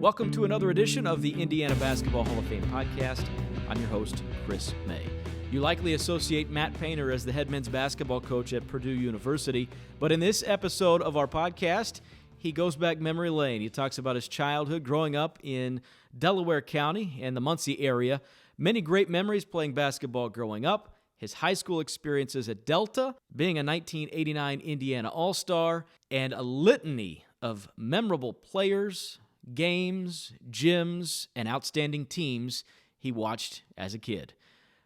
Welcome to another edition of the Indiana Basketball Hall of Fame podcast. I'm your host, Chris May. You likely associate Matt Painter as the head men's basketball coach at Purdue University, but in this episode of our podcast, he goes back memory lane. He talks about his childhood growing up in Delaware County and the Muncie area, many great memories playing basketball growing up, his high school experiences at Delta, being a 1989 Indiana All-Star, and a litany of memorable players, games, gyms, and outstanding teams he watched as a kid.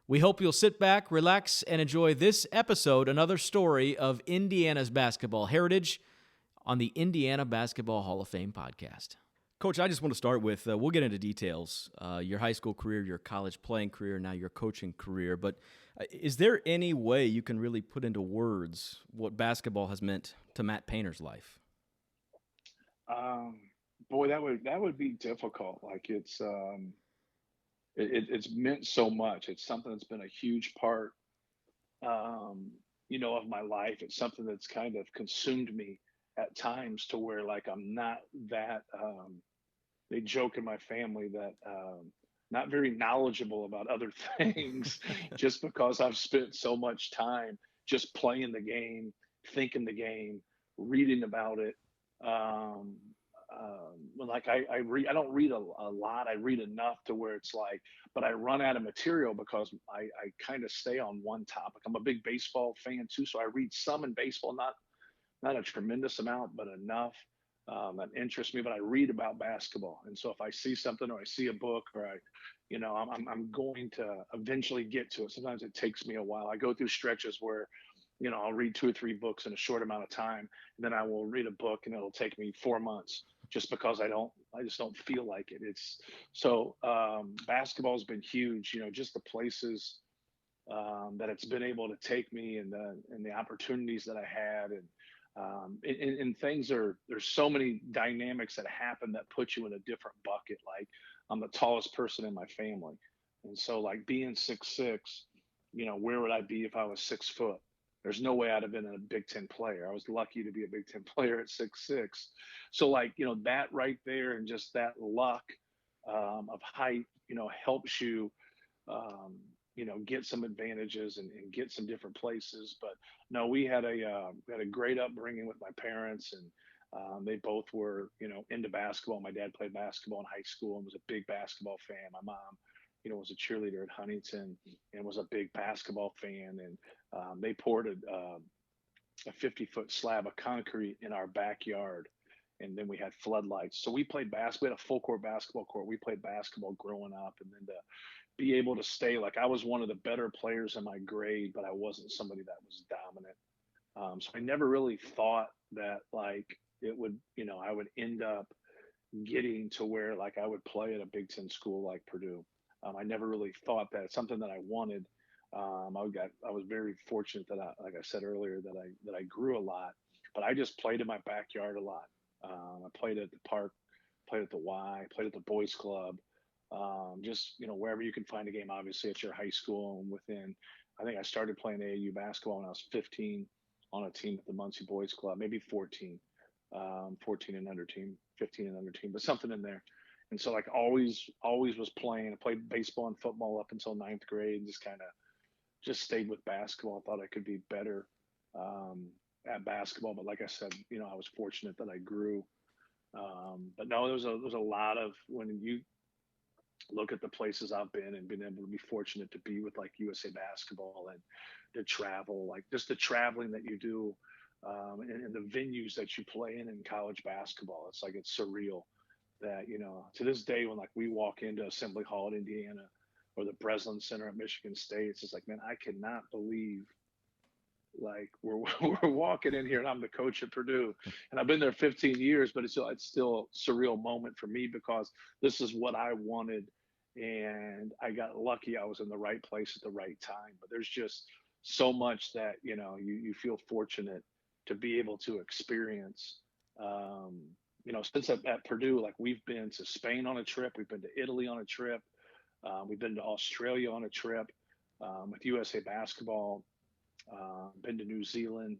We hope you'll sit back, relax, and enjoy this episode, another story of Indiana's basketball heritage on the Indiana Basketball Hall of Fame podcast. Coach, I just want to start with, we'll get into details, your high school career, your college playing career, now your coaching career, but is there any way you can really put into words what basketball has meant to Matt Painter's life? Boy, that would be difficult. Like it's meant so much. It's something that's been a huge part, of my life. It's something that's kind of consumed me at times to where like I'm not that. They joke in my family that not very knowledgeable about other things, just because I've spent so much time just playing the game, thinking the game, reading about it. Like I read, I don't read a lot. I read enough to where it's like, but I run out of material because I kind of stay on one topic. I'm a big baseball fan too, so I read some in baseball, not a tremendous amount, but enough that interests me. But I read about basketball, and so if I see something or I see a book or I'm going to eventually get to it. Sometimes it takes me a while. I go through stretches where I'll read 2 or 3 books in a short amount of time, and then I will read a book and it'll take me 4 months just because I just don't feel like it. It's so basketball's been huge, just the places that it's been able to take me and the opportunities that I had and things there's so many dynamics that happen that put you in a different bucket. Like I'm the tallest person in my family. And so like being 6'6", where would I be if I was 6 foot? There's no way I'd have been a Big Ten player. I was lucky to be a Big Ten player at 6'6". So like, that right there and just that luck of height, helps you, get some advantages and get some different places. But no, we had a great upbringing with my parents, and they both were, into basketball. My dad played basketball in high school and was a big basketball fan. My mom, was a cheerleader at Huntington and was a big basketball fan. And they poured a 50-foot slab of concrete in our backyard. And then we had floodlights. So we played basketball. We had a full court basketball court. We played basketball growing up. And then to be able to stay, like I was one of the better players in my grade, but I wasn't somebody that was dominant. So I never really thought that like it would, I would end up getting to where like I would play at a Big Ten school like Purdue. I never really thought that. It's something that I wanted. I was very fortunate that like I said earlier, that I grew a lot, but I just played in my backyard a lot. I played at the park, played at the Y, played at the boys club, just, wherever you can find a game, obviously at your high school and within. I think I started playing AAU basketball when I was 15 on a team at the Muncie Boys Club, maybe 14, 14 and under team, 15 and under team, but something in there. And so like always was playing. I played baseball and football up until 9th grade, and just stayed with basketball. I thought I could be better at basketball. But like I said, I was fortunate that I grew. But no, there was a lot of, when you look at the places I've been and been able to be fortunate to be with like USA Basketball and the travel, like just the traveling that you do and the venues that you play in college basketball. It's like, it's surreal that, to this day, when like we walk into Assembly Hall in Indiana or the Breslin Center at Michigan State, it's just like, man, I cannot believe like we're walking in here and I'm the coach at Purdue and I've been there 15 years, but it's still a surreal moment for me because this is what I wanted. And I got lucky. I was in the right place at the right time, but there's just so much that, you feel fortunate to be able to experience. Since at Purdue, like we've been to Spain on a trip, we've been to Italy on a trip, we've been to Australia on a trip with USA Basketball, been to New Zealand,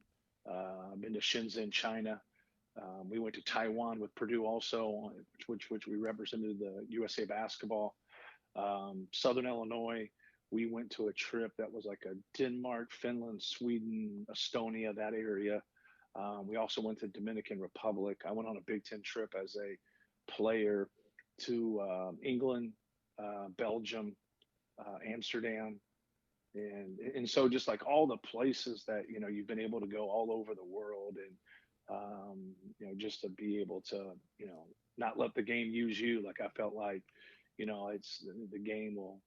been to Shenzhen, China. We went to Taiwan with Purdue also, which we represented the USA basketball. Southern Illinois, we went to a trip that was like a Denmark, Finland, Sweden, Estonia, that area. We also went to Dominican Republic. I went on a Big Ten trip as a player to England, Belgium, Amsterdam, and so just like all the places that you've been able to go all over the world, and just to be able to not let the game use you. Like I felt like it's the game will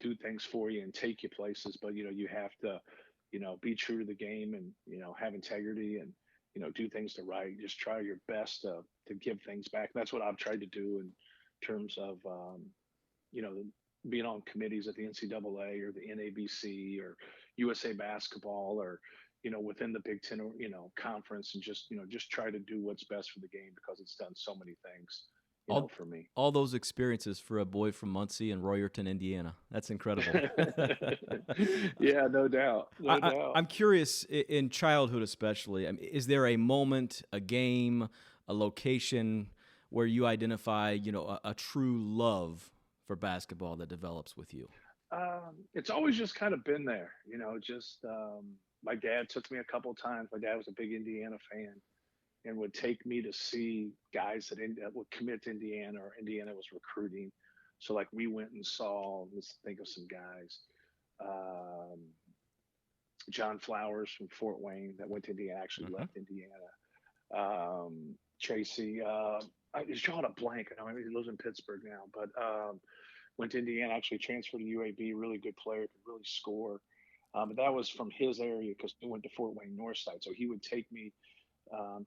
do things for you and take you places, but you have to be true to the game, and have integrity, and do things the right. Just try your best to give things back. That's what I've tried to do in terms of you know being on committees at the NCAA or the NABC or USA basketball, or within the Big Ten, or conference, and just try to do what's best for the game, because it's done so many things all for me. all those experiences for a boy from Muncie and Royerton, Indiana. That's incredible. Yeah, no doubt, no doubt. I'm curious, in childhood especially, I mean, is there a moment, a game, a location where you identify, a true love for basketball that develops with you? It's always just kind of been there, just my dad took me a couple of times. My dad was a big Indiana fan, and would take me to see guys that would commit to Indiana, or Indiana was recruiting. So like we went and saw, let's think of some guys, um, John Flowers from Fort Wayne that went to Indiana, actually Mm-hmm. left Indiana. Tracy, I was drawing a blank. I know he lives in Pittsburgh now, but went to Indiana, actually transferred to UAB, really good player, could really score. But that was from his area, because he went to Fort Wayne Northside. So he would take me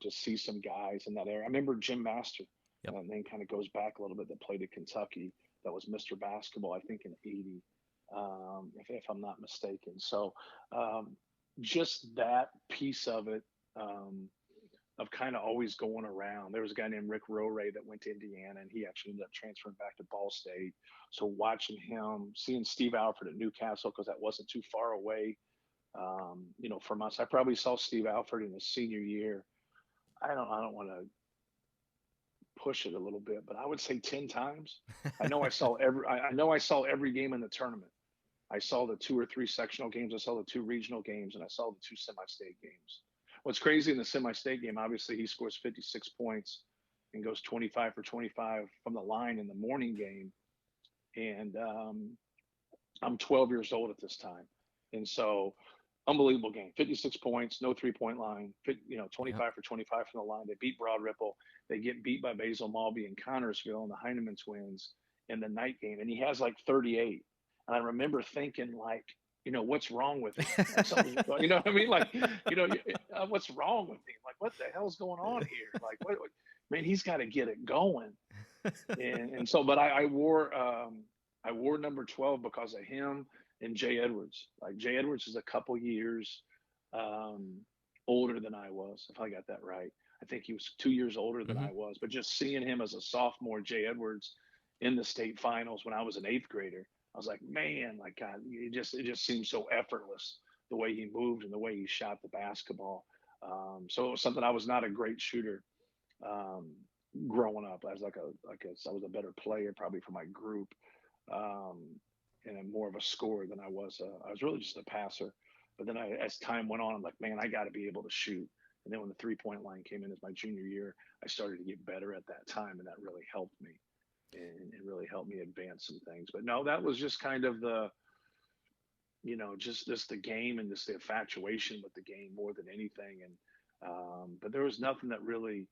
to see some guys in that area. I remember Jim Master, Yep. and then kind of goes back a little bit, that played at Kentucky, that was Mr. Basketball, I think in '80, if I'm not mistaken. So um, just that piece of it, um, of kind of always going around. There was a guy named Rick Roray that went to Indiana, and he actually ended up transferring back to Ball State. So watching him, seeing Steve Alford at Newcastle, because that wasn't too far away, from us. I probably saw Steve Alford in his senior year. I don't want to push it a little bit, but I would say 10 times. I know I saw every game in the tournament. I saw the two or three sectional games. I saw the two regional games, and I saw the two semi-state games. What's crazy in the semi-state game, obviously he scores 56 points and goes 25 for 25 from the line in the morning game. And I'm 12 years old at this time. And so unbelievable game, 56 points, no 3-point line, Yep. 25 for 25 from the line. They beat Broad Ripple. They get beat by Basil Malby and Connorsville and the Heineman twins in the night game. And he has like 38. And I remember thinking, like, what's wrong with him? Like something, what I mean? Like, what's wrong with him? Like, what the hell's going on here? Like, man, he's got to get it going. And so, but I wore number 12 because of him and Jay Edwards. Like Jay Edwards is a couple years um, older than I was, if I got that right. I think he was 2 years older than Mm-hmm. I was. But just seeing him as a sophomore, Jay Edwards, in the state finals when I was an eighth grader, I was like, man, like God, it just seemed so effortless, the way he moved and the way he shot the basketball. So it was something. I was not a great shooter um, growing up. I was I was a better player probably for my group, um, and more of a scorer than I was. I was really just a passer. But then as time went on, I'm like, man, I got to be able to shoot. And then when the 3-point line came in as my junior year, I started to get better at that time, and that really helped me, and it really helped me advance some things. But no, that was just kind of just this the game, and just the infatuation with the game more than anything. And but there was nothing that really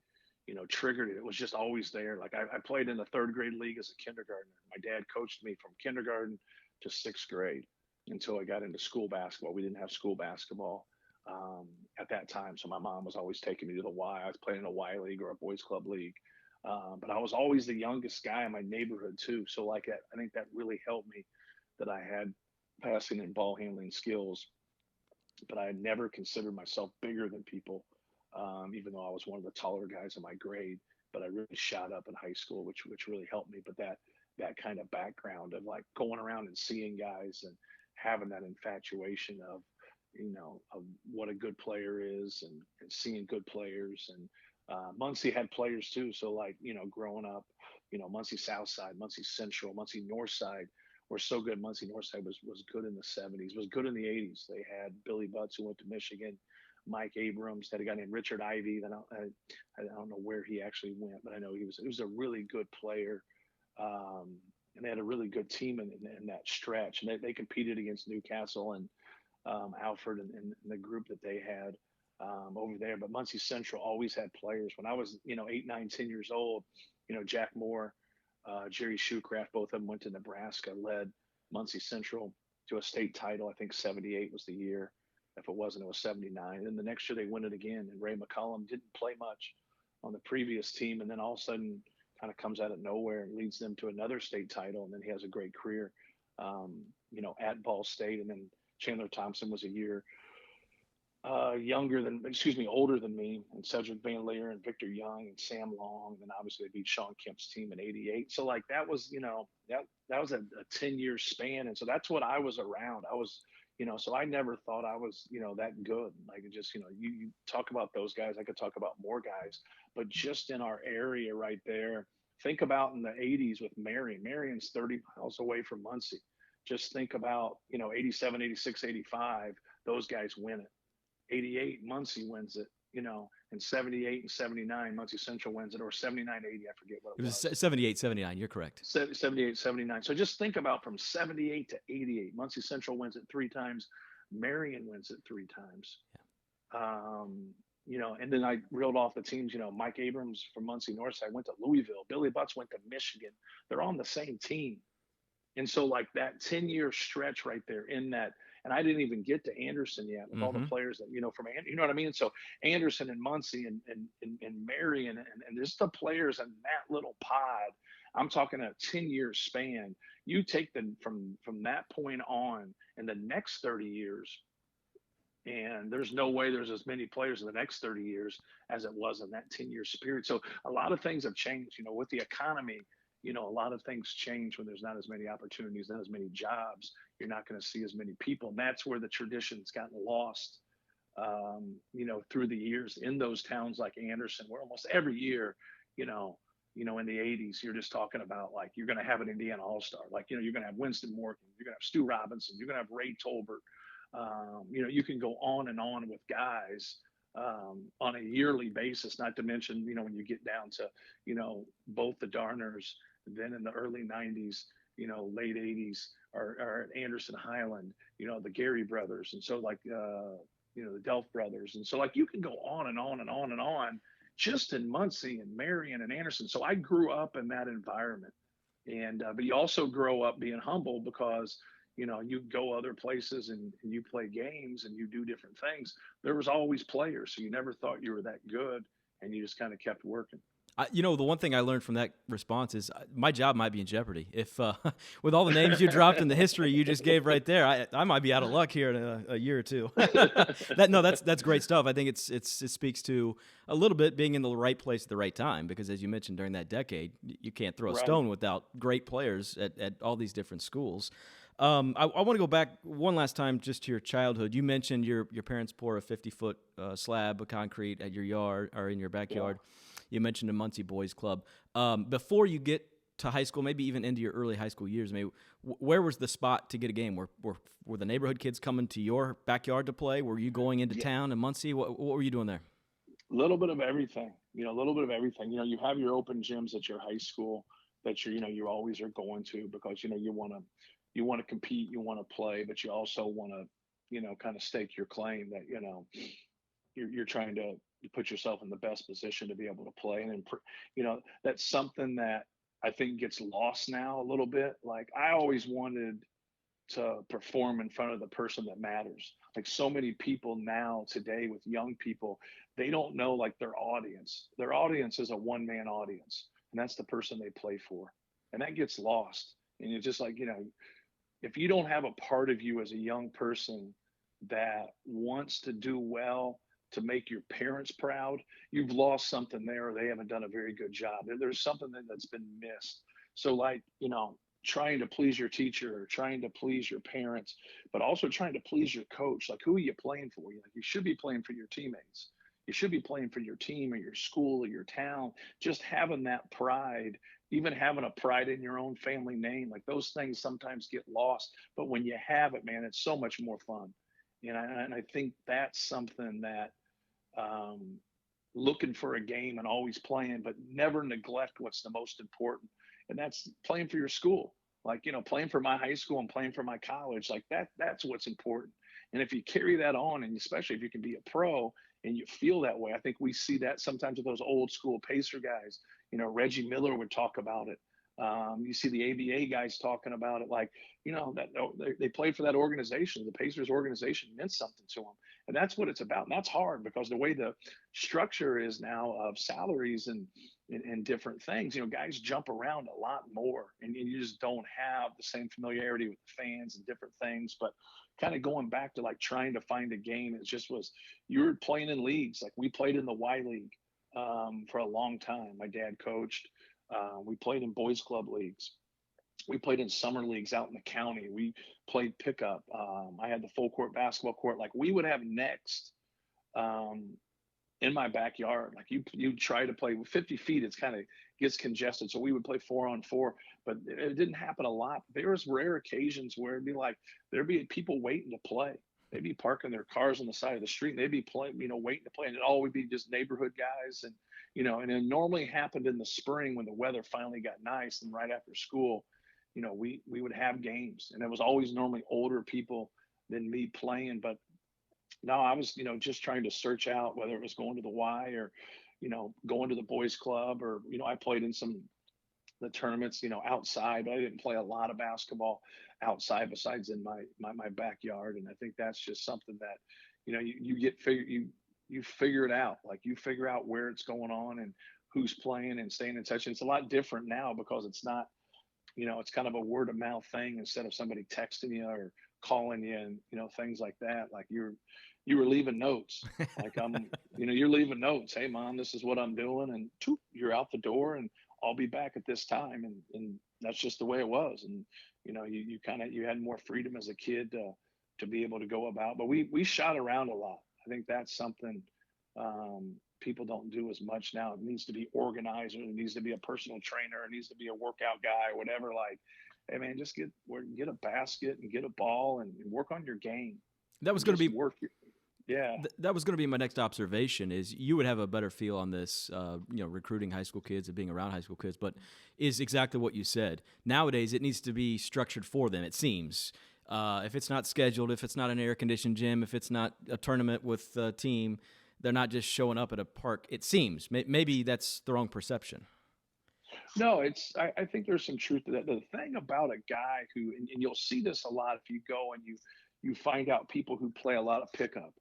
triggered it. It was just always there. Like I played in the third grade league as a kindergartner. My dad coached me from kindergarten to sixth grade until I got into school basketball. We didn't have school basketball um, at that time, so my mom was always taking me to the Y. I was playing in a Y league or a boys club league, but I was always the youngest guy in my neighborhood too. So like I think that really helped me, that I had passing and ball handling skills, but I had never considered myself bigger than people, even though I was one of the taller guys in my grade. But I really shot up in high school, which really helped me. But that kind of background of like going around and seeing guys and having that infatuation of of what a good player is, and seeing good players. And Muncie had players too. So like, growing up, Muncie South Side, Muncie Central, Muncie North Side were so good. Muncie North Side was good in the 70s, was good in the 80s. They had Billy Butts, who went to Michigan, Mike Abrams, had a guy named Richard Ivey. Then I don't know where he actually went, but I know he was a really good player. And they had a really good team in that stretch. And they competed against Newcastle and Alfred and the group that they had over there. But Muncie Central always had players. When I was, 8, 9, 10 years old, Jack Moore, Jerry Shoecraft, both of them went to Nebraska, led Muncie Central to a state title. I think 78 was the year. If it wasn't, it was 79. And the next year they win it again. And Ray McCollum didn't play much on the previous team. And then all of a sudden kind of comes out of nowhere and leads them to another state title. And then he has a great career, at Ball State. And then Chandler Thompson was a year older than me, and Cedric Van Leer and Victor Young and Sam Long. And then obviously they beat Sean Kemp's team in 88. So like that was, that was a 10-year span. And so that's what I was around. I was, so I never thought I was, that good. Like it just, you talk about those guys, I could talk about more guys, but just in our area right there, think about in the 80s with Marion. Marion's 30 miles away from Muncie. Just think about, 87, 86, 85, those guys win it. 88, Muncie wins it, and 78 and 79, Muncie Central wins it, or 79, 80, I forget what it was. It was 78, 79, you're correct. 78, 79. So just think about from 78 to 88, Muncie Central wins it 3 times, Marion wins it 3 times. Yeah. And then I reeled off the teams, Mike Abrams from Muncie Northside went to Louisville, Billy Butts went to Michigan. They're on the same team. And so like that 10-year stretch right there in that, and I didn't even get to Anderson yet with all the players that, from, you know what I mean? So Anderson and Muncie and Marion and just the players in that little pod, I'm talking a 10-year span. You take them from that point on in the next 30 years, and there's no way there's as many players in the next 30 years as it was in that 10-year period. So a lot of things have changed, with the economy. A lot of things change when there's not as many opportunities, not as many jobs. You're not going to see as many people. And that's where the tradition's gotten lost, through the years in those towns like Anderson, where almost every year, in the 80s, you're just talking about like, you're going to have an Indiana All-Star. Like, you're going to have Winston Morgan, you're going to have Stu Robinson, you're going to have Ray Tolbert. You can go on and on with guys on a yearly basis, not to mention, when you get down to, both the Darners, then in the early 90s, late 80s, are at Anderson Highland, the Gary brothers. And so like, the Delph brothers. And so like, you can go on and on and on and on just in Muncie and Marion and Anderson. So I grew up in that environment. And, but you also grow up being humble because, you go other places and you play games and you do different things. There was always players. So you never thought you were that good, and you just kind of kept working. The one thing I learned from that response is my job might be in jeopardy. If with all the names you dropped and the history you just gave right there, I might be out of luck here in a year or two. That's great stuff. I think it speaks to a little bit being in the right place at the right time, because as you mentioned, during that decade, you can't throw a stone without great players at all these different schools. I want to go back one last time just to your childhood. You mentioned your parents pour a 50-foot slab of concrete at your yard or in your backyard. Yeah. You mentioned the Muncie Boys Club. Before you get to high school, maybe even into your early high school years, maybe where was the spot to get a game? Were the neighborhood kids coming to your backyard to play? Were you going into town in Muncie? What were you doing there? A little bit of everything. A little bit of everything. You have your open gyms at your high school that you always are going to, because you want to compete, you want to play, but you also want to kind of stake your claim that you're trying to put yourself in the best position to be able to play. And that's something that I think gets lost now a little bit. Like, I always wanted to perform in front of the person that matters. Like, so many people now today with young people, they don't know like their audience is a one-man audience, and that's the person they play for. And that gets lost. And it's just like, if you don't have a part of you as a young person that wants to do well, to make your parents proud, you've lost something there, or they haven't done a very good job. There's something that's been missed. So like, trying to please your teacher or trying to please your parents, but also trying to please your coach. Like, who are you playing for? Like, you should be playing for your teammates. You should be playing for your team or your school or your town. Just having that pride, even having a pride in your own family name, like those things sometimes get lost. But when you have it, man, it's so much more fun. And I think that's something that um, looking for a game and always playing, but never neglect what's the most important, and that's playing for your school. Like, playing for my high school and playing for my college, like that's what's important. And if you carry that on, and especially if you can be a pro and you feel that way, I think we see that sometimes with those old school Pacer guys. Reggie Miller would talk about it. You see the ABA guys talking about it, like, that they played for that organization. The Pacers organization meant something to them. And that's what it's about. And that's hard because the way the structure is now of salaries and different things, guys jump around a lot more, and you just don't have the same familiarity with the fans and different things. But kind of going back to like trying to find a game, it just was, you were playing in leagues. Like, we played in the Y League for a long time. My dad coached. We played in boys club leagues. We played in summer leagues out in the county. We played pickup. I had the full court basketball court. Like, we would have next um, in my backyard. Like, you try to play with 50 feet, it's kind of gets congested. So we would play 4-on-4, but it didn't happen a lot. There was rare occasions where it'd be like, there'd be people waiting to play. They'd be parking their cars on the side of the street, and they'd be playing, waiting to play. And it all would be just neighborhood guys. And it normally happened in the spring when the weather finally got nice, and right after school, we would have games, and it was always normally older people than me playing. But no, I was, just trying to search out whether it was going to the Y or, going to the boys club, or, I played in some the tournaments, outside, but I didn't play a lot of basketball outside besides in my backyard. And I think that's just something that, you figure it out. Like, you figure out where it's going on and who's playing and staying in touch. And it's a lot different now because it's not, it's kind of a word of mouth thing instead of somebody texting you or calling you and, things like that. Like, you were leaving notes. Like, you're leaving notes. Hey, mom, this is what I'm doing. And you're out the door, and I'll be back at this time. And that's just the way it was. And, you had more freedom as a kid to be able to go about, but we shot around a lot. I think that's something people don't do as much now. It needs to be organized, or it needs to be a personal trainer, it needs to be a workout guy, or whatever. Like, hey, man, just get a basket and get a ball and work on your game. That was going to be yeah. That was going to be my next observation. Is you would have a better feel on this, recruiting high school kids and being around high school kids, but is exactly what you said. Nowadays, it needs to be structured for them. It seems. If it's not scheduled, if it's not an air-conditioned gym, if it's not a tournament with a team, they're not just showing up at a park. It seems. Maybe that's the wrong perception. No, I think there's some truth to that. The thing about a guy who, and you'll see this a lot if you go and you find out people who play a lot of pickup,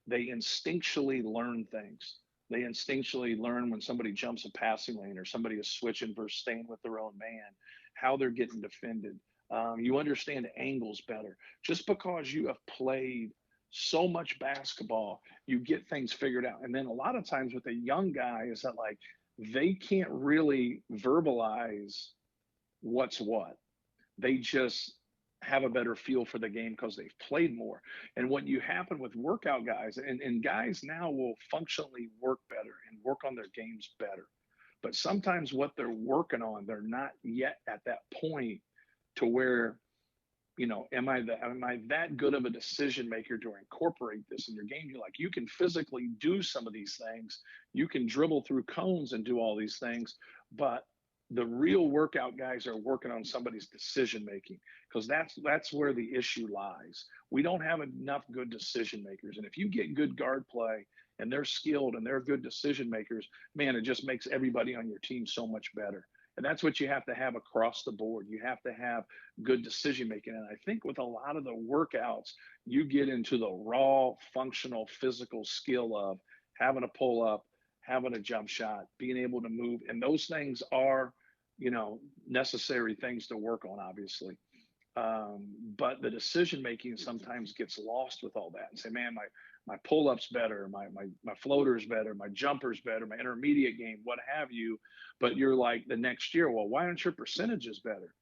they instinctually learn things. They instinctually learn when somebody jumps a passing lane or somebody is switching versus staying with their own man, how they're getting defended. You understand angles better. Just because you have played so much basketball, you get things figured out. And then a lot of times with a young guy is that, like, they can't really verbalize what's what. They just have a better feel for the game because they've played more. And what you happen with workout guys, and guys now will functionally work better and work on their games better. But sometimes what they're working on, they're not yet at that point to where, am I that good of a decision maker to incorporate this in your game? You can physically do some of these things. You can dribble through cones and do all these things, but the real workout guys are working on somebody's decision making, because that's where the issue lies. We don't have enough good decision makers. And if you get good guard play and they're skilled and they're good decision makers, man, it just makes everybody on your team so much better. And that's what you have to have across the board. You have to have good decision making. And I think with a lot of the workouts, you get into the raw, functional, physical skill of having a pull up, having a jump shot, being able to move. And those things are, necessary things to work on, obviously. But the decision making sometimes gets lost with all that, and say, man, my pull-up's better, my floater's better, my jumper's better, my intermediate game, what have you. But you're like, the next year, well, why aren't your percentages better?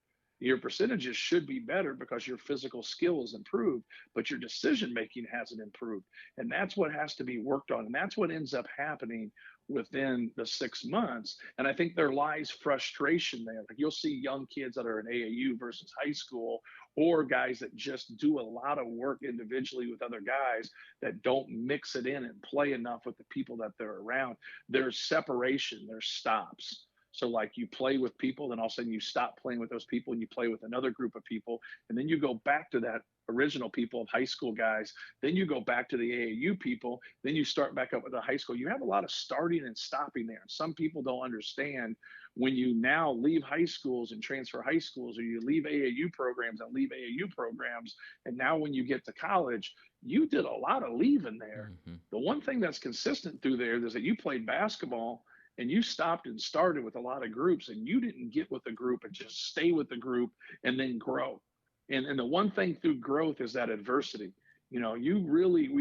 Your percentages should be better because your physical skill is improved, but your decision making hasn't improved. And that's what has to be worked on. And that's what ends up happening within the 6 months. And I think there lies frustration there. Like you'll see young kids that are in AAU versus high school, or guys that just do a lot of work individually with other guys that don't mix it in and play enough with the people that they're around. There's separation, there's stops. So like you play with people, then all of a sudden you stop playing with those people and you play with another group of people. And then you go back to that original people of high school guys. Then you go back to the AAU people. Then you start back up with the high school. You have a lot of starting and stopping there. And some people don't understand when you now leave high schools and transfer high schools, or you leave AAU programs and leave AAU programs. And now when you get to college, you did a lot of leaving there. Mm-hmm. The one thing that's consistent through there is that you played basketball and you stopped and started with a lot of groups, and you didn't get with the group and just stay with the group and then grow. And the one thing through growth is that adversity. We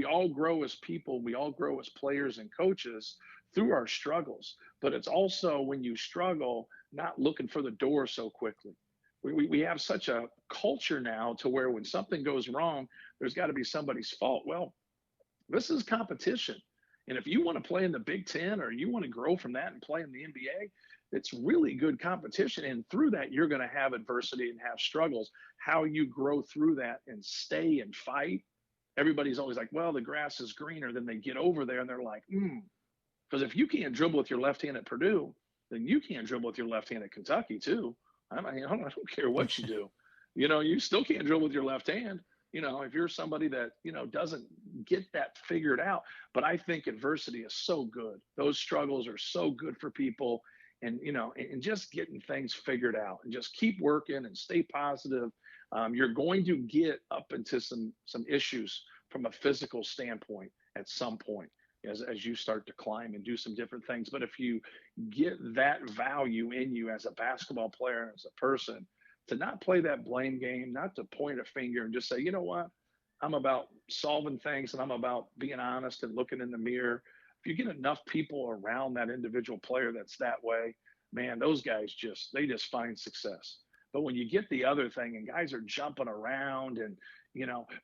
all grow as people, we all grow as players and coaches through our struggles. But it's also when you struggle, not looking for the door so quickly. We have such a culture now to where when something goes wrong, there's got to be somebody's fault. Well, this is competition. And if you want to play in the Big Ten or you want to grow from that and play in the NBA, it's really good competition. And through that, you're going to have adversity and have struggles. How you grow through that and stay and fight. Everybody's always like, well, the grass is greener. Then they get over there and they're like, Because if you can't dribble with your left hand at Purdue, then you can't dribble with your left hand at Kentucky too. I don't care what you do. You still can't dribble with your left hand. If you're somebody that, doesn't get that figured out. But I think adversity is so good. Those struggles are so good for people. And, and just getting things figured out and just keep working and stay positive. You're going to get up into some issues from a physical standpoint at some point as you start to climb and do some different things. But if you get that value in you as a basketball player, as a person, to not play that blame game, not to point a finger and just say, you know what, I'm about solving things and I'm about being honest and looking in the mirror. If you get enough people around that individual player that's that way, man, those guys they just find success. But when you get the other thing and guys are jumping around and,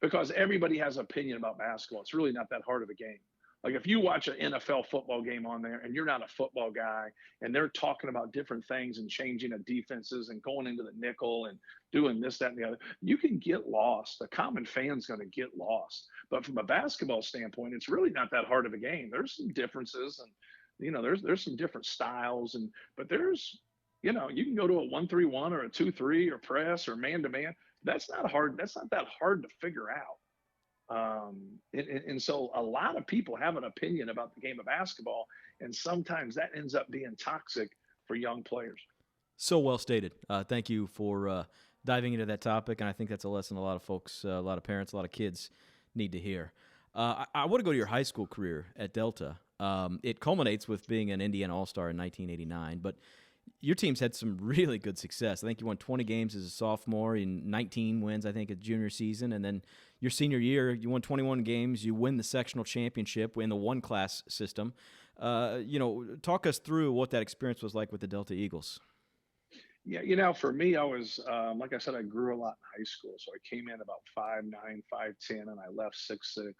because everybody has an opinion about basketball, it's really not that hard of a game. Like if you watch an NFL football game on there and you're not a football guy and they're talking about different things and changing of defenses and going into the nickel and doing this, that, and the other, you can get lost. The common fan's going to get lost. But from a basketball standpoint, it's really not that hard of a game. There's some differences and, there's some different styles but there's, you can go to a 1-3-1 or a 2-3 or press or man-to-man. That's not that hard to figure out. And so a lot of people have an opinion about the game of basketball, and sometimes that ends up being toxic for young players. So well stated. Thank you for diving into that topic, and I think that's a lesson a lot of folks, a lot of parents, a lot of kids need to hear. I want to go to your high school career at Delta. It culminates with being an Indiana All-Star in 1989, but your team's had some really good success. I think you won 20 games as a sophomore, in 19 wins, I think, at junior season. And then your senior year, you won 21 games. You win the sectional championship in the one-class system. Talk us through what that experience was like with the Delta Eagles. Yeah, for me, I was, like I said, I grew a lot in high school. So I came in about 5'9", 5'10", and I left 6'6",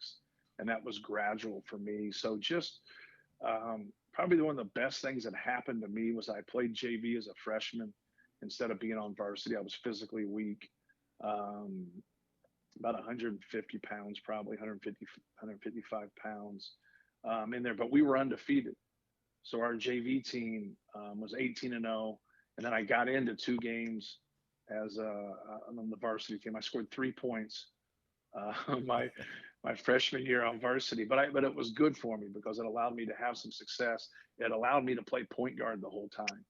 and that was gradual for me. So just probably one of the best things that happened to me was I played JV as a freshman instead of being on varsity. I was physically weak, about 150 pounds, probably 155 pounds in there, but we were undefeated. So our JV team was 18-0. And then I got into 2 games as on the varsity team. I scored 3 points my freshman year on varsity, but it was good for me because it allowed me to have some success. It allowed me to play point guard the whole time.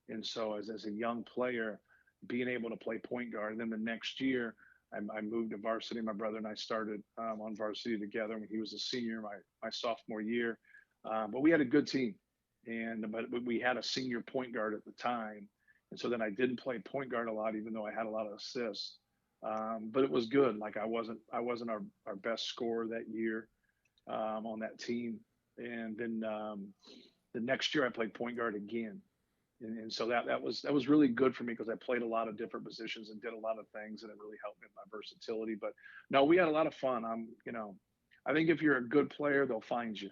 And so as a young player, being able to play point guard, and then the next year I moved to varsity. My brother and I started on varsity together when he was a senior my sophomore year. But we had a good team, but we had a senior point guard at the time. And so then I didn't play point guard a lot, even though I had a lot of assists. But it was good. Like I wasn't our best scorer that year on that team. And then the next year I played point guard again. And so that was really good for me because I played a lot of different positions and did a lot of things, and it really helped me with my versatility. But no, we had a lot of fun. I think if you're a good player, they'll find you.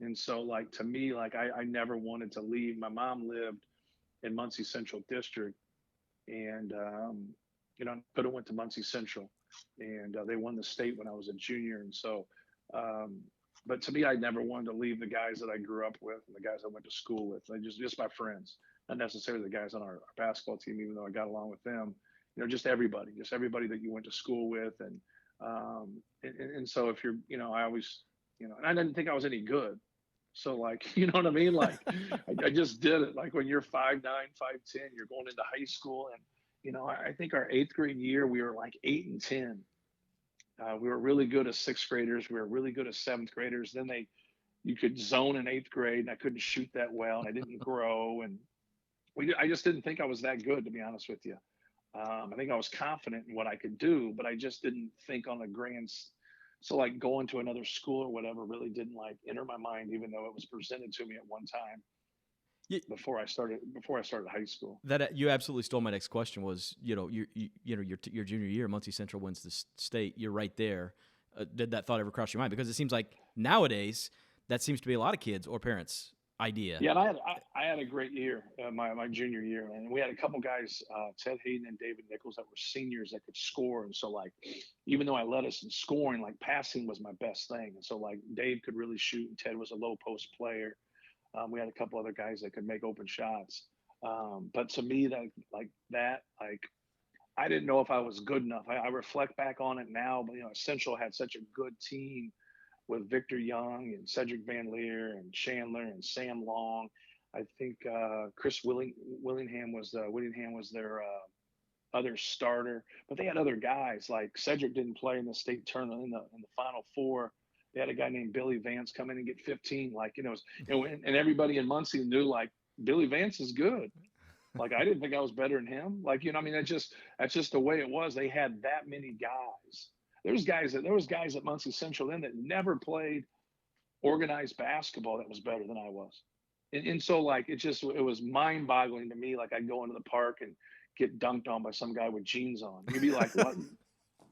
And so, like, to me, like, I never wanted to leave. My mom lived in Muncie Central District, and could have went to Muncie Central, and they won the state when I was a junior. And so, um, but to me, I never wanted to leave the guys that I grew up with and the guys I went to school with. They just my friends, not necessarily the guys on our basketball team, even though I got along with them. Just everybody that you went to school with, and so if you're, I always, and I didn't think I was any good. So, like, you know what I mean? Like, I just did it. Like, when you're 5'9", 5'10", you're going into high school, and I think our eighth grade year we were like 8 and 10. We were really good as sixth graders. We were really good as seventh graders. Then you could zone in eighth grade, and I couldn't shoot that well, and I didn't grow, and I just didn't think I was that good, to be honest with you. I think I was confident in what I could do, but I just didn't think on a so, like, going to another school or whatever really didn't, like, enter my mind, even though it was presented to me at one time You, before I started high school. that you absolutely stole my next question. Was your junior year, Muncie Central wins the state. You're right there. Did that thought ever cross your mind? Because it seems like nowadays that seems to be a lot of kids or parents' idea. Yeah, and I had a great year, my junior year, and we had a couple guys, Ted Hayden and David Nichols, that were seniors that could score. And so, like, even though I led us in scoring, like, passing was my best thing. And so, like, Dave could really shoot, and Ted was a low post player. We had a couple other guys that could make open shots. But to me, like, I didn't know if I was good enough. I reflect back on it now, but Central had such a good team with Victor Young and Cedric Van Leer and Chandler and Sam Long. I think Chris Willingham was their other starter, but they had other guys. Like, Cedric didn't play in the state tournament in the Final Four. They had a guy named Billy Vance come in and get 15. Like, and everybody in Muncie knew, like, Billy Vance is good. Like, I didn't think I was better than him. Like, I mean, that's just the way it was. They had that many guys. There was guys at Muncie Central then that never played organized basketball that was better than I was. And so, like, it was mind boggling to me. Like, I'd go into the park and get dunked on by some guy with jeans on. You'd be like,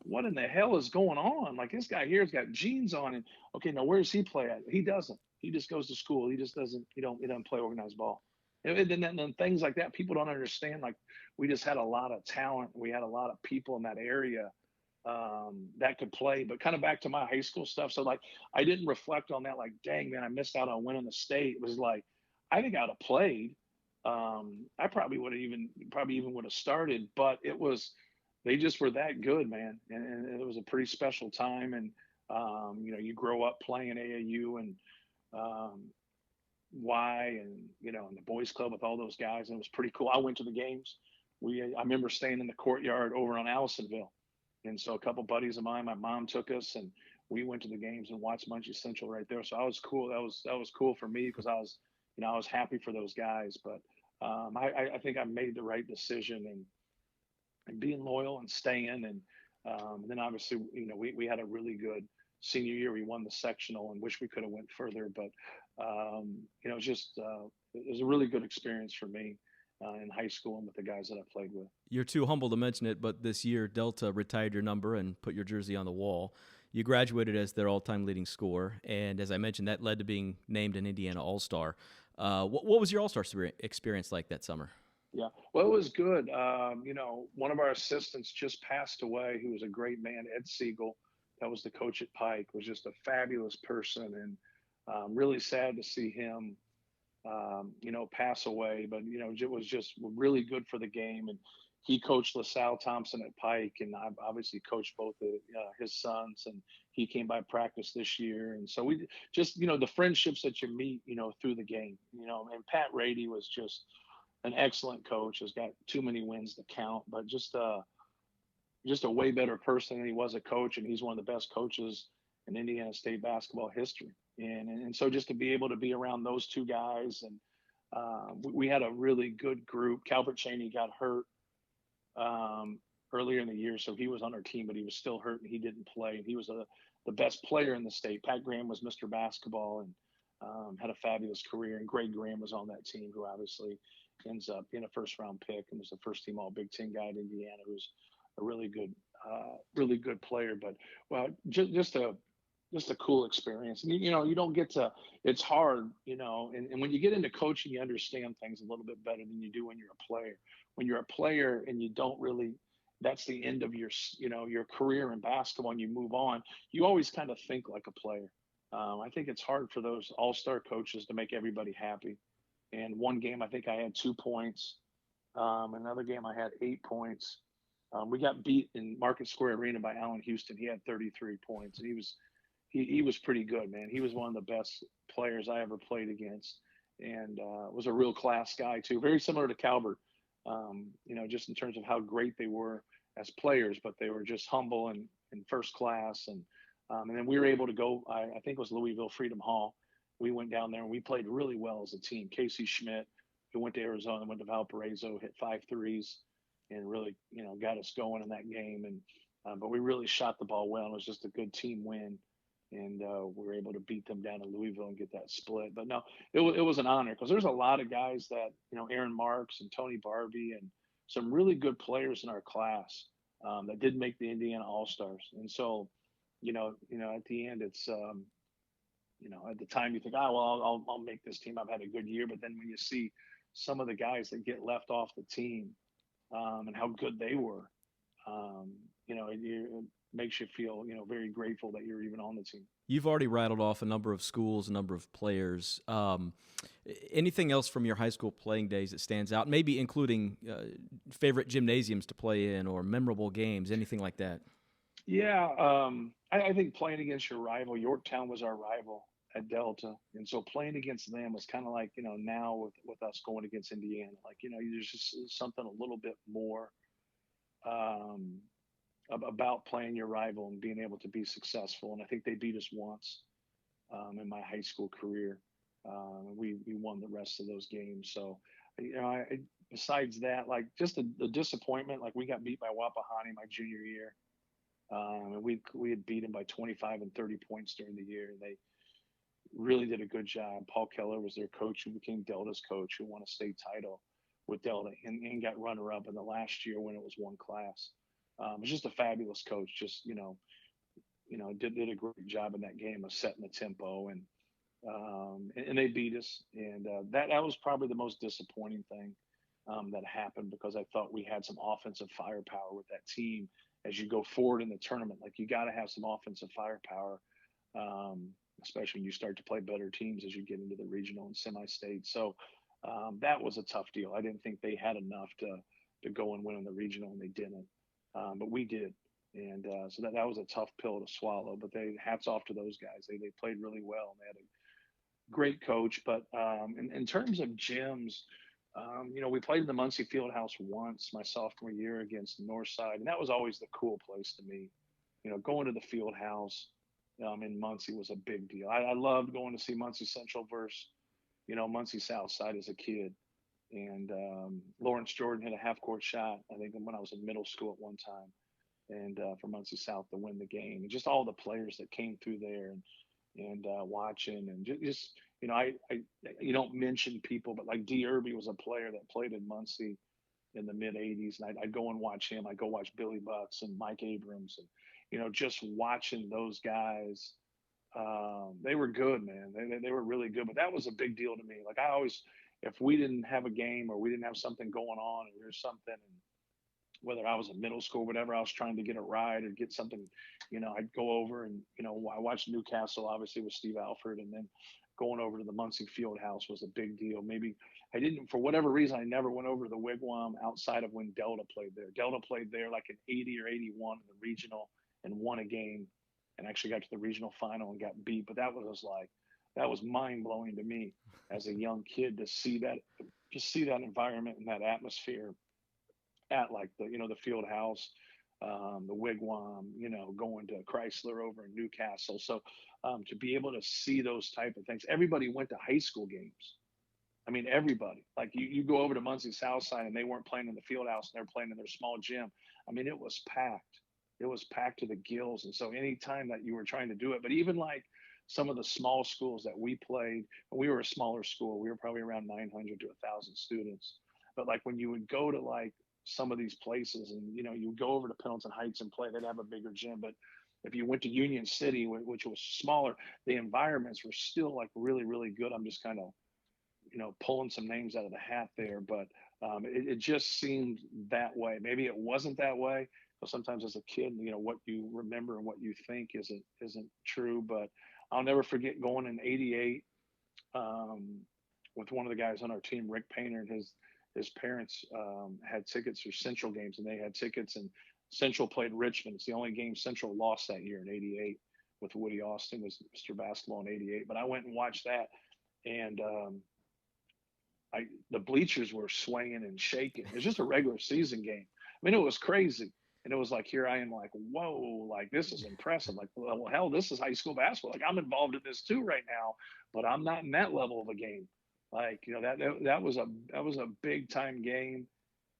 what in the hell is going on? Like, this guy here's got jeans on, and okay, now where does he play at? He doesn't. He just goes to school. He just doesn't. He doesn't play organized ball. And things like that, people don't understand. Like, we just had a lot of talent. We had a lot of people in that area that could play. But kind of back to my high school stuff. So, like, I didn't reflect on that. Like, dang, man, I missed out on winning the state. It was like, I think I'd have played. I probably even would have started, but they just were that good, man. And it was a pretty special time. And, you grow up playing AAU and Y and, in the boys club with all those guys. And it was pretty cool. I went to the games. I remember staying in the courtyard over on Allisonville. And so a couple buddies of mine, my mom took us, and we went to the games and watched Muncie Central right there. So I was cool. That was cool for me because I was happy for those guys. But I think I made the right decision and being loyal and staying. And then obviously, we had a really good senior year. We won the sectional and wish we could have went further. But, it was a really good experience for me in high school and with the guys that I played with. You're too humble to mention it, but this year Delta retired your number and put your jersey on the wall. You graduated as their all-time leading scorer, and as I mentioned, that led to being named an Indiana All-Star. What was your All-Star experience like that summer? Yeah, well, it was good. One of our assistants just passed away, who was a great man, Ed Siegel. That was the coach at Pike, was just a fabulous person, and really sad to see him pass away. But, it was just really good for the game. And he coached LaSalle Thompson at Pike, and I've obviously coached both of his sons, and he came by practice this year. And so we just, the friendships that you meet, through the game, and Pat Rady was just an excellent coach, has got too many wins to count, but just a way better person than he was a coach. And he's one of the best coaches in Indiana State basketball history. And so just to be able to be around those two guys, and we had a really good group. Calvert Cheney got hurt earlier in the year, so he was on our team, but he was still hurt and he didn't play. And he was the best player in the state. Pat Graham was Mr. Basketball and had a fabulous career. And Greg Graham was on that team, who obviously ends up being a first round pick and was the first team All Big Ten guy at Indiana. Who's a really good player. But well, just a cool experience. And you don't get to. It's hard, and when you get into coaching, you understand things a little bit better than you do when you're a player. When you're a player and you don't really, that's the end of your career in basketball, and you move on. You always kind of think like a player. I think it's hard for those all-star coaches to make everybody happy. And one game, I think I had 2 points. Another game, I had 8 points. We got beat in Market Square Arena by Allen Houston. He had 33 points, and he was pretty good, man. He was one of the best players I ever played against, and was a real class guy too. Very similar to Calvert, just in terms of how great they were as players, but they were just humble and first class. And then we were able to go. I think it was Louisville Freedom Hall. We went down there and we played really well as a team. Casey Schmidt, who went to Arizona, went to Valparaiso, hit 5 threes, and really, got us going in that game. And but we really shot the ball well. It was just a good team win, and we were able to beat them down in Louisville and get that split. But no, it was an honor because there's a lot of guys that Aaron Marks and Tony Barbie and some really good players in our class that did make the Indiana All Stars. And so, at the end, it's at the time you think, oh well, I'll make this team. I've had a good year. But then when you see some of the guys that get left off the team and how good they were, it makes you feel, very grateful that you're even on the team. You've already rattled off a number of schools, a number of players. Anything else from your high school playing days that stands out, maybe including favorite gymnasiums to play in or memorable games, anything like that? Yeah, I think playing against your rival, Yorktown was our rival at Delta. And so playing against them was kind of like, now with us going against Indiana, like, there's just something a little bit more about playing your rival and being able to be successful. And I think they beat us once in my high school career. We won the rest of those games. So, besides that, like just the disappointment, like we got beat by Wapahani my junior year. And we had beat them by 25 and 30 points during the year. And they really did a good job. Paul Keller was their coach, who became Delta's coach, who won a state title with Delta and got runner-up in the last year when it was one class. It was just a fabulous coach. Just did a great job in that game of setting the tempo, and they beat us. And that was probably the most disappointing thing that happened, because I thought we had some offensive firepower with that team. As you go forward in the tournament, like you got to have some offensive firepower, especially when you start to play better teams as you get into the regional and semi-state. So that was a tough deal. I didn't think they had enough to go and win in the regional, and they didn't. But we did. And so that was a tough pill to swallow. But hats off to those guys. They played really well. And they had a great coach. But in terms of gyms, we played in the Muncie Fieldhouse once my sophomore year against Northside, and that was always the cool place to me. Going to the Fieldhouse in Muncie was a big deal. I loved going to see Muncie Central versus, Muncie Southside as a kid. And Lawrence Jordan hit a half-court shot, I think, when I was in middle school at one time, and for Muncie South to win the game. And just all the players that came through there and watching, and just I you don't mention people, but like D. Irby was a player that played in Muncie in the mid '80s, and I'd go and watch him. I'd go watch Billy Butts and Mike Abrams, and just watching those guys. They were good, man. They were really good, but that was a big deal to me. Like I always, if we didn't have a game or we didn't have something going on, or there's something, and whether I was in middle school, whatever, I was trying to get a ride or get something, I'd go over and, I watched Newcastle, obviously, with Steve Alford, and then going over to the Muncie Fieldhouse was a big deal. Maybe I didn't, for whatever reason, I never went over to the Wigwam outside of when Delta played there. Delta played there like in 80 or 81 in the regional and won a game, and actually got to the regional final and got beat. But that was mind blowing to me as a young kid to see that environment and that atmosphere at like the field house, the Wigwam, going to Chrysler over in Newcastle. So to be able to see those type of things, everybody went to high school games. I mean, everybody. Like you go over to Muncie Southside and they weren't playing in the field house, and they're playing in their small gym. I mean, it was packed. It was packed to the gills. And so anytime that you were trying to do it, but even like some of the small schools that we played, we were a smaller school. We were probably around 900 to 1,000 students. But like when you would go to like some of these places and, you would go over to Pendleton Heights and play, they'd have a bigger gym. But if you went to Union City, which was smaller, the environments were still like really, really good. I'm just kind of, pulling some names out of the hat there, but it just seemed that way. Maybe it wasn't that way. But sometimes as a kid, what you remember and what you think isn't true. But I'll never forget going in '88 with one of the guys on our team, Rick Painter, and his parents had tickets for Central games, and they had tickets, and Central played Richmond. It's the only game Central lost that year in '88 with Woody Austin was Mr. Basketball in '88. But I went and watched that, and the bleachers were swaying and shaking. It was just a regular season game. I mean, it was crazy. And it was like, here I am, like, whoa, like this is impressive. Like, well, hell, this is high school basketball. Like, I'm involved in this too right now, but I'm not in that level of a game. Like, that was a big time game,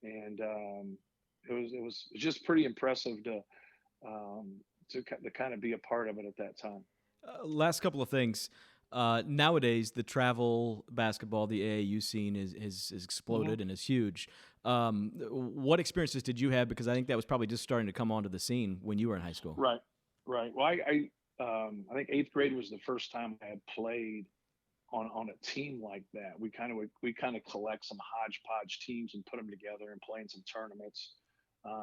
and it was just pretty impressive to kind of be a part of it at that time. Last couple of things. Nowadays, the travel basketball, the AAU scene is exploded and is huge. What experiences did you have? Because I think that was probably just starting to come onto the scene when you were in high school. Right, right. Well, I think eighth grade was the first time I had played on a team like that. We kind of collect some hodgepodge teams and put them together and play in some tournaments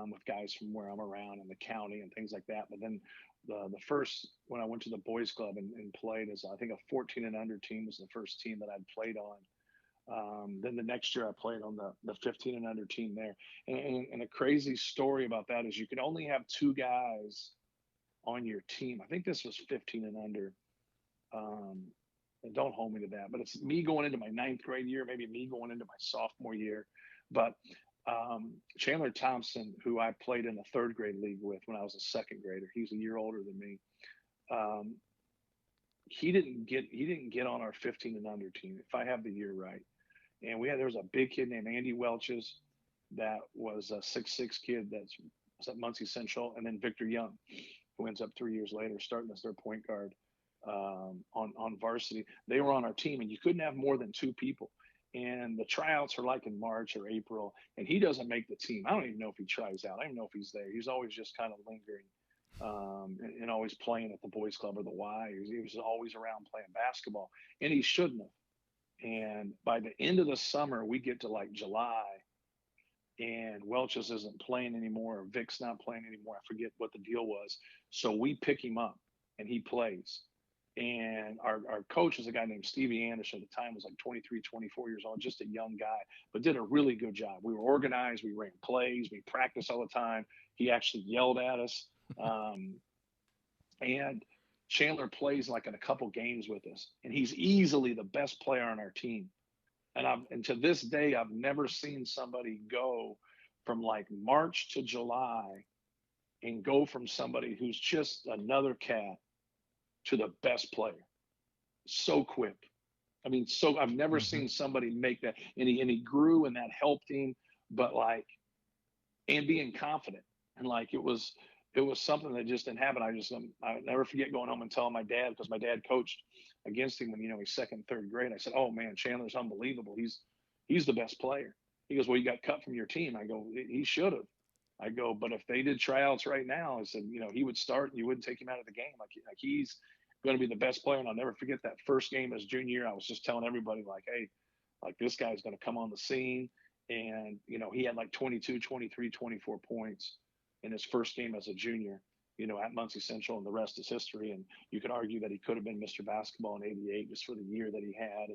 with guys from where I'm around in the county and things like that. But then the first when I went to the boys club and played as I think a 14 and under team was the first team that I'd played on. Then the next year I played on the 15 and under team there. And a crazy story about that is you could only have two guys on your team. I think this was 15 and under. And don't hold me to that, but it's me going into my ninth grade year, maybe me going into my sophomore year. But Chandler Thompson, who I played in the third grade league with when I was a second grader, he's a year older than me. He didn't get on our 15 and under team, if I have the year right. And there was a big kid named Andy Welches that was a 6'6" kid that's at Muncie Central, and then Victor Young, who ends up 3 years later starting as their point guard on varsity. They were on our team, and you couldn't have more than two people. And the tryouts are like in March or April, and he doesn't make the team. I don't even know if he tries out. I don't even know if he's there. He's always just kind of lingering and always playing at the boys club or the Y. He was always around playing basketball, and he shouldn't have. And by the end of the summer, we get to like July, and Welch's isn't playing anymore, or Vic's not playing anymore. I forget what the deal was. So we pick him up, and he plays. And our coach is a guy named Stevie Anderson. At the time was like 23, 24 years old, just a young guy, but did a really good job. We were organized. We ran plays. We practiced all the time. He actually yelled at us. And Chandler plays like in a couple games with us, and he's easily the best player on our team. And to this day, I've never seen somebody go from like March to July and go from somebody who's just another cat to the best player so quick. I mean, so I've never seen somebody make that, and he grew, and that helped him, but like, and being confident, and like it was something that just didn't happen. I never forget going home and telling my dad, because my dad coached against him when he's second, third grade. I said, "Oh man, Chandler's unbelievable. He's the best player." He goes, "Well, you got cut from your team." I go, "He should have." I go, "But if they did tryouts right now," I said, he would start, and you wouldn't take him out of the game. Like he's going to be the best player. And I'll never forget that first game as junior year. I was just telling everybody like, hey, like this guy's going to come on the scene. And, he had like 22, 23, 24 points in his first game as a junior, at Muncie Central, and the rest is history. And you could argue that he could have been Mr. Basketball in '88 just for the year that he had.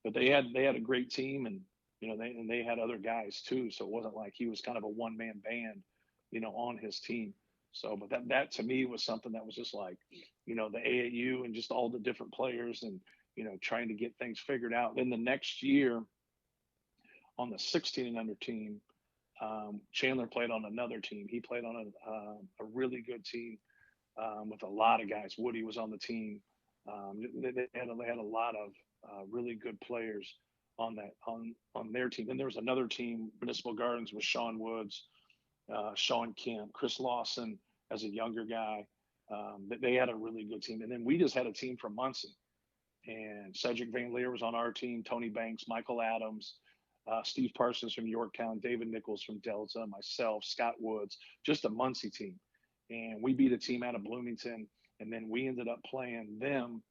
But they had a great team, and, they had other guys too. So it wasn't like he was kind of a one-man band, on his team. So, but that to me was something that was just like, the AAU and just all the different players and, trying to get things figured out. Then the next year on the 16 and under team, Chandler played on another team. He played on a really good team with a lot of guys. Woody was on the team. They had a lot of really good players on their team. Then there was another team, Municipal Gardens, with Sean Woods, Sean Kemp, Chris Lawson as a younger guy. They had a really good team. And then we just had a team from Muncie. And Cedric Van Leer was on our team, Tony Banks, Michael Adams, Steve Parsons from Yorktown, David Nichols from Delta, myself, Scott Woods, just a Muncie team. And we beat a team out of Bloomington, and then we ended up playing them,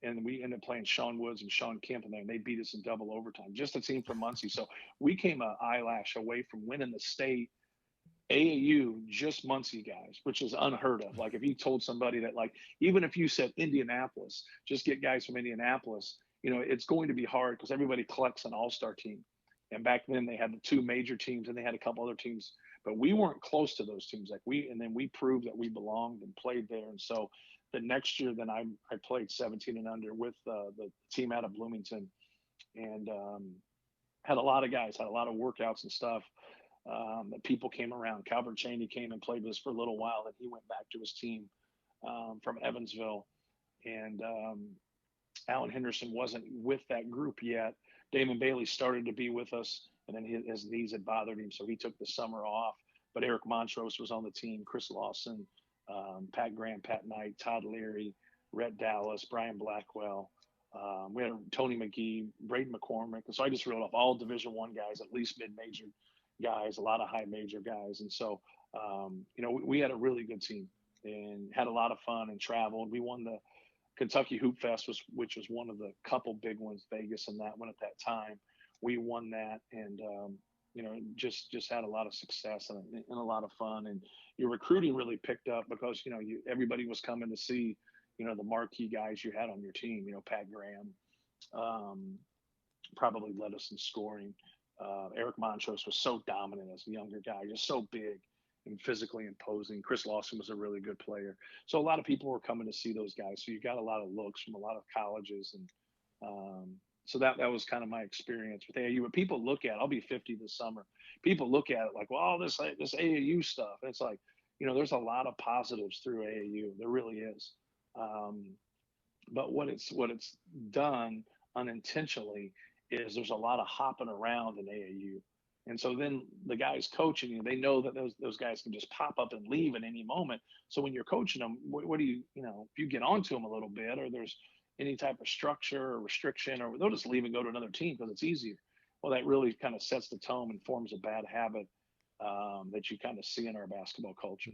and we ended up playing Sean Woods and Sean Kemp in there, and they beat us in double overtime. Just a team from Muncie. So we came an eyelash away from winning the state. AAU, just Muncie guys, which is unheard of. Like if you told somebody that, like, even if you said Indianapolis, just get guys from Indianapolis, it's going to be hard because everybody collects an all-star team. And back then they had the two major teams and they had a couple other teams, but we weren't close to those teams. And then we proved that we belonged and played there. And so the next year, then I played 17 and under with the team out of Bloomington, and had a lot of guys, had a lot of workouts and stuff. That people came around. Calvert Cheney came and played with us for a little while, and he went back to his team from Evansville. And Alan Henderson wasn't with that group yet. Damon Bailey started to be with us, and then his knees had bothered him, so he took the summer off. But Eric Montrose was on the team, Chris Lawson, Pat Graham, Pat Knight, Todd Leary, Rhett Dallas, Brian Blackwell. We had Tony McGee, Braden McCormick. And so I just reeled off all Division I guys, at least mid-major guys, a lot of high major guys. And so, we had a really good team and had a lot of fun and traveled. We won the Kentucky Hoop Fest, which was one of the couple big ones, Vegas and that one at that time. We won that, and just had a lot of success and a lot of fun. And your recruiting really picked up because everybody was coming to see the marquee guys you had on your team. Pat Graham probably led us in scoring. Eric Montrose was so dominant as a younger guy, just so big and physically imposing. Chris Lawson was a really good player. So a lot of people were coming to see those guys. So you got a lot of looks from a lot of colleges. And so that was kind of my experience with AAU. But people look at, I'll be 50 this summer. People look at it like, well, this AAU stuff. And it's like, there's a lot of positives through AAU. There really is. But what it's done unintentionally is there's a lot of hopping around in AAU. And so then the guys coaching you, they know that those guys can just pop up and leave at any moment. So when you're coaching them, what do you, if you get onto them a little bit, or there's any type of structure or restriction, or they'll just leave and go to another team because it's easier. Well, that really kind of sets the tone and forms a bad habit that you kind of see in our basketball culture.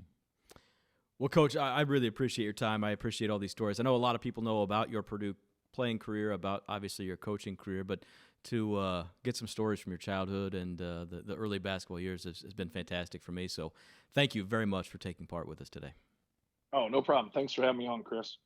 Well, Coach, I really appreciate your time. I appreciate all these stories. I know a lot of people know about your Purdue playing career, about obviously your coaching career, but to get some stories from your childhood and the early basketball years has been fantastic for me. So thank you very much for taking part with us today. Oh, no problem. Thanks for having me on, Chris.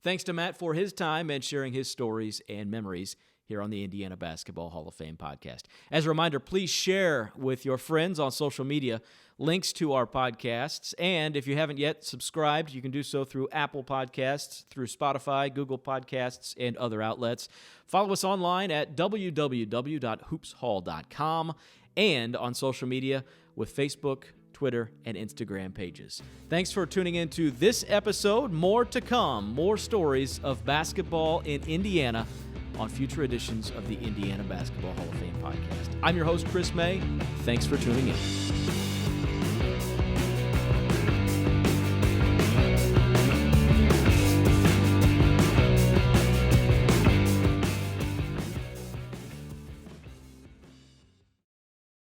Thanks to Matt for his time and sharing his stories and memories here on the Indiana Basketball Hall of Fame podcast. As a reminder, please share with your friends on social media links to our podcasts. And if you haven't yet subscribed, you can do so through Apple Podcasts, through Spotify, Google Podcasts, and other outlets. Follow us online at www.hoopshall.com and on social media with Facebook, Twitter, and Instagram pages. Thanks for tuning in to this episode. More to come, more stories of basketball in Indiana on future editions of the Indiana Basketball Hall of Fame podcast. I'm your host, Chris May. Thanks for tuning in.